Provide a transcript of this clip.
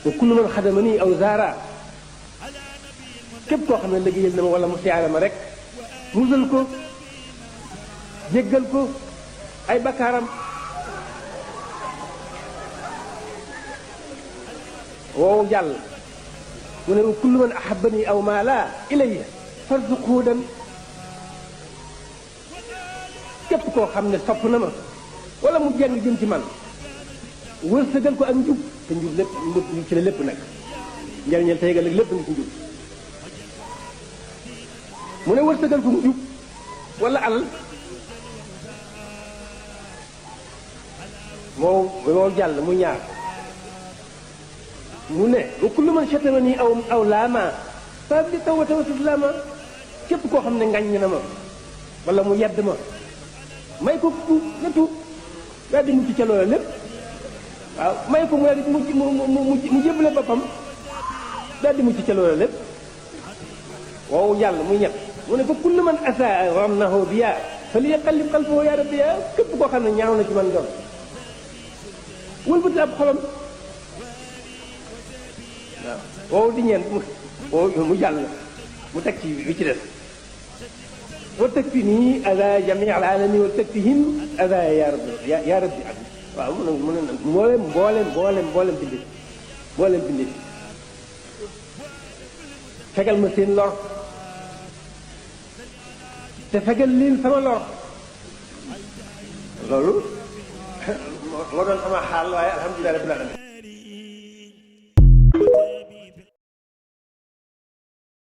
wa kullu man xadamani aw zaara képp koo xam ne liggéeyal na ma wala mu siyaare ma rek musal ko jéggal ko ay bakkaaram woowu jàll mu ne wa kullu man ahabbani aw maala ilayya farzuqhu dan képp koo xam ne sopp na ma wala mu jeng jëm ci man wërsëgal ko ak njub te njub lépp njub ci la lépp nag njariñal tey ga lépp ngi ci njub mu ne wërsëgal ko njub wala alal moo jàll mu ñaar mu ne wa kullu man shatamani aw laama fa bi tawbatan wa istislaama képp koo xam ne ngañ na ma wala mu yedd ma may ko tuub na tuub daal di mucc ca loola lépp waaw may ko mu daal di mu jébbale boppam daal di mucc ca loola lépp wow yàlla muy ñett mu ne fa kullu man asaa ramnahu biya fa li yaqallib qalbahu ya rabbi ya képp koo xam ne ñaaw na ci man doon wëlbati ab xolam waaw wow di ñeent mu jàll mu teg ci bi ci des wa takfini ada jami al alamin wa takfihim ada ya rabbi ya rabbi ak waaw mu ne mboolem bindi fegal ma seen lor te fegal leen sama lor loolu moo doon sama xaal waaye alhamdulilah rabbil alamin